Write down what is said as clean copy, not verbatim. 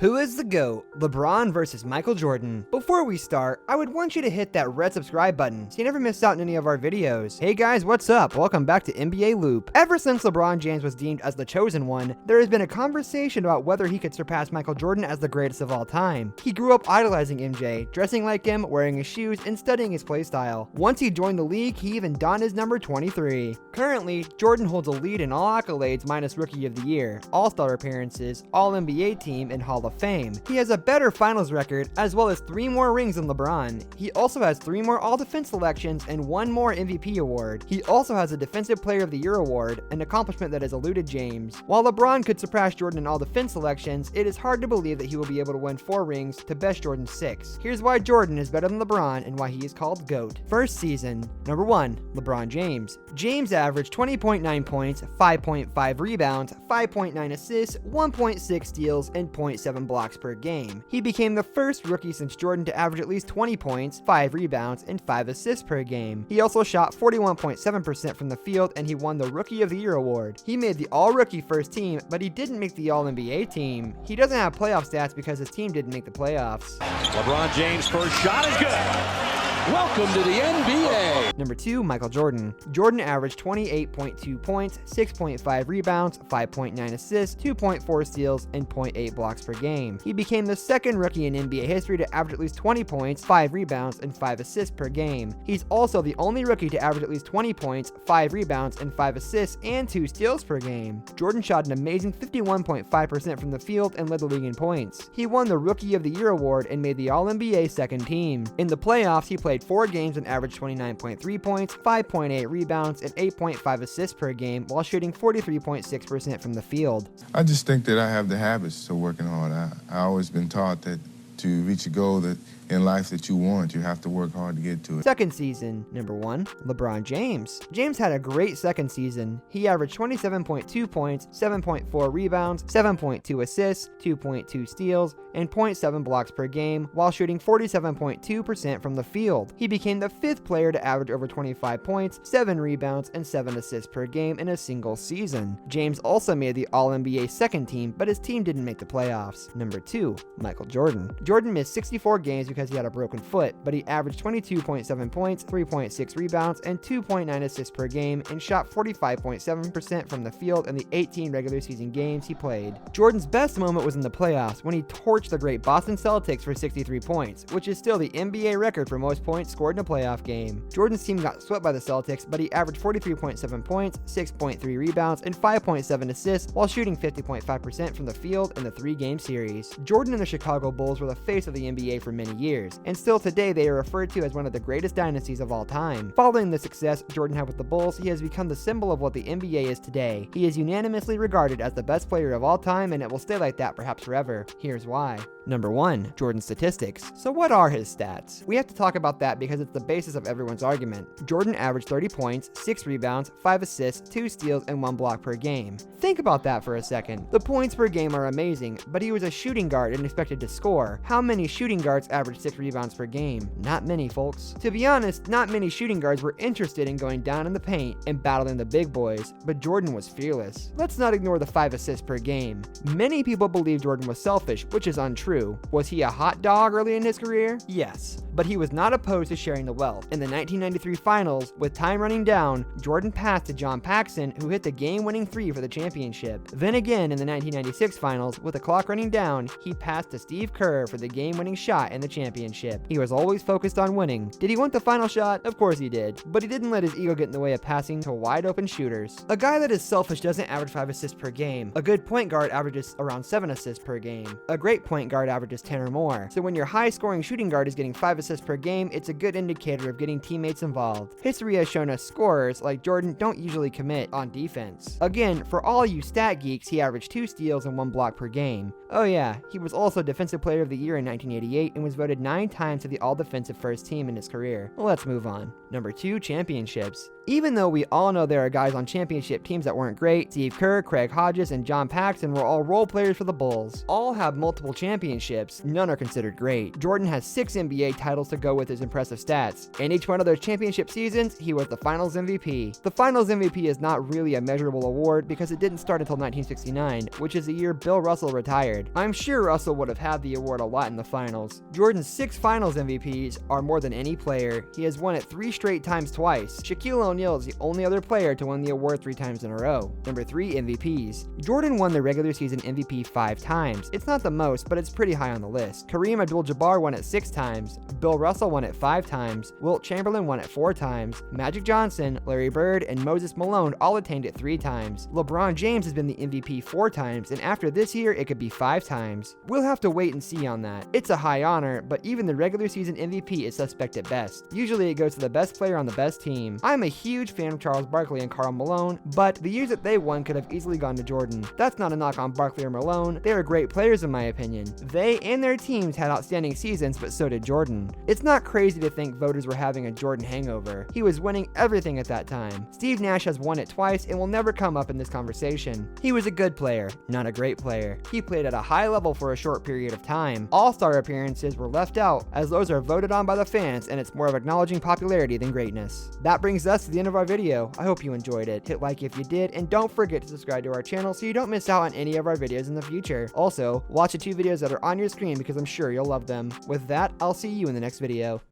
Who is the GOAT? LeBron versus Michael Jordan. Before we start, I would want you to hit that red subscribe button so you never miss out on any of our videos. Hey guys, what's up? Welcome back to NBA Loop. Ever since LeBron James was deemed as the chosen one, there has been a conversation about whether he could surpass Michael Jordan as the greatest of all time. He grew up idolizing MJ, dressing like him, wearing his shoes, and studying his playstyle. Once he joined the league, he even donned his number 23. Currently, Jordan holds a lead in all accolades minus Rookie of the Year, All-Star appearances, All-NBA team, and Hall of Fame. He has a better finals record, as well as 3 more rings than LeBron. He also has 3 more All-Defense selections and 1 more MVP award. He also has a Defensive Player of the Year award, an accomplishment that has eluded James. While LeBron could surpass Jordan in All-Defense selections, it is hard to believe that he will be able to win 4 rings to best Jordan's 6. Here's why Jordan is better than LeBron and why he is called GOAT. First season. Number 1. LeBron James. James averaged 20.9 points, 5.5 rebounds, 5.9 assists, 1.6 steals, and 0.7 blocks per game. He became the first rookie since Jordan to average at least 20 points, 5 rebounds, and 5 assists per game. He also shot 41.7% from the field, and he won the Rookie of the Year award. He made the All-Rookie first team, but he didn't make the All-NBA team. He doesn't have playoff stats because his team didn't make the playoffs. LeBron James' first shot is good. Welcome to the NBA. Number 2, Michael Jordan. Jordan averaged 28.2 points, 6.5 rebounds, 5.9 assists, 2.4 steals, and 0.8 blocks per game. He became the second rookie in NBA history to average at least 20 points, 5 rebounds, and 5 assists per game. He's also the only rookie to average at least 20 points, 5 rebounds, and 5 assists, and 2 steals per game. Jordan shot an amazing 51.5% from the field and led the league in points. He won the Rookie of the Year award and made the All-NBA second team. In the playoffs, he played 4 games and averaged 29.3 points, 5.8 rebounds, and 8.5 assists per game while shooting 43.6% from the field. I just think that I have the habits of working hard. I always been taught that to reach a goal that in life that you want, you have to work hard to get to it. Second season. Number 1, LeBron James. James had a great second season. He averaged 27.2 points, 7.4 rebounds, 7.2 assists, 2.2 steals, and 0.7 blocks per game while shooting 47.2% from the field. He became the 5th player to average over 25 points, 7 rebounds, and 7 assists per game in a single season. James also made the All-NBA second team, but his team didn't make the playoffs. Number 2, Michael Jordan. Jordan missed 64 games because he had a broken foot, but he averaged 22.7 points, 3.6 rebounds, and 2.9 assists per game and shot 45.7% from the field in the 18 regular season games he played. Jordan's best moment was in the playoffs when he torched the great Boston Celtics for 63 points, which is still the NBA record for most points scored in a playoff game. Jordan's team got swept by the Celtics, but he averaged 43.7 points, 6.3 rebounds, and 5.7 assists while shooting 50.5% from the field in the 3-game series. Jordan and the Chicago Bulls were the face of the NBA for many years, and still today they are referred to as one of the greatest dynasties of all time. Following the success Jordan had with the Bulls, he has become the symbol of what the NBA is today. He is unanimously regarded as the best player of all time, and it will stay like that perhaps forever. Here's why. Number 1, Jordan's statistics. So what are his stats? We have to talk about that because it's the basis of everyone's argument. Jordan averaged 30 points, 6 rebounds, 5 assists, 2 steals, and 1 block per game. Think about that for a second. The points per game are amazing, but he was a shooting guard and expected to score. How many shooting guards average 6 rebounds per game? Not many, folks. To be honest, not many shooting guards were interested in going down in the paint and battling the big boys, but Jordan was fearless. Let's not ignore the 5 assists per game. Many people believe Jordan was selfish, which is untrue. Was he a hot dog early in his career? Yes, but he was not opposed to sharing the wealth. In the 1993 finals, with time running down, Jordan passed to John Paxson, who hit the game-winning 3 for the championship. Then again, in the 1996 finals, with the clock running down, he passed to Steve Kerr for the game-winning shot in the championship. He was always focused on winning. Did he want the final shot? Of course he did, but he didn't let his ego get in the way of passing to wide-open shooters. A guy that is selfish doesn't average 5 assists per game. A good point guard averages around 7 assists per game. A great point guard averages 10 or more. So when your high-scoring shooting guard is getting 5 assists per game, it's a good indicator of getting teammates involved. History has shown us scorers like Jordan don't usually commit on defense. Again, for all you stat geeks, he averaged 2 steals and 1 block per game. Oh yeah, he was also Defensive Player of the Year in 1988 and was voted 9 times to the All-Defensive First Team in his career. Well, let's move on. Number 2, championships. Even though we all know there are guys on championship teams that weren't great, Steve Kerr, Craig Hodges, and John Paxson were all role players for the Bulls. All have multiple championships, none are considered great. Jordan has 6 NBA titles to go with his impressive stats. In each one of those championship seasons, he was the Finals MVP. The Finals MVP is not really a measurable award because it didn't start until 1969, which is the year Bill Russell retired. I'm sure Russell would have had the award a lot in the finals. Jordan's 6 Finals MVPs are more than any player. He has won it 3 straight times twice. Shaquille O'Neal is the only other player to win the award 3 times in a row. Number 3, MVPs. Jordan won the regular season MVP 5 times. It's not the most, but it's pretty high on the list. Kareem Abdul-Jabbar won it 6 times. Bill Russell won it 5 times. Wilt Chamberlain won it 4 times. Magic Johnson, Larry Bird, and Moses Malone all attained it 3 times. LeBron James has been the MVP 4 times, and after this year, it could be 5 times. We'll have to wait and see on that. It's a high honor, but even the regular season MVP is suspect at best. Usually it goes to the best player on the best team. I'm a huge fan of Charles Barkley and Karl Malone, but the years that they won could have easily gone to Jordan. That's not a knock on Barkley or Malone. They are great players in my opinion. They and their teams had outstanding seasons, but so did Jordan. It's not crazy to think voters were having a Jordan hangover. He was winning everything at that time. Steve Nash has won it twice and will never come up in this conversation. He was a good player, not a great player. He played at a high level for a short period of time. All-star appearances were left out as those are voted on by the fans, and it's more of acknowledging popularity than greatness. That brings us to the end of our video. I hope you enjoyed it. Hit like if you did, and don't forget to subscribe to our channel so you don't miss out on any of our videos in the future. Also, watch the 2 videos that are on your screen because I'm sure you'll love them. With that, I'll see you in the next video.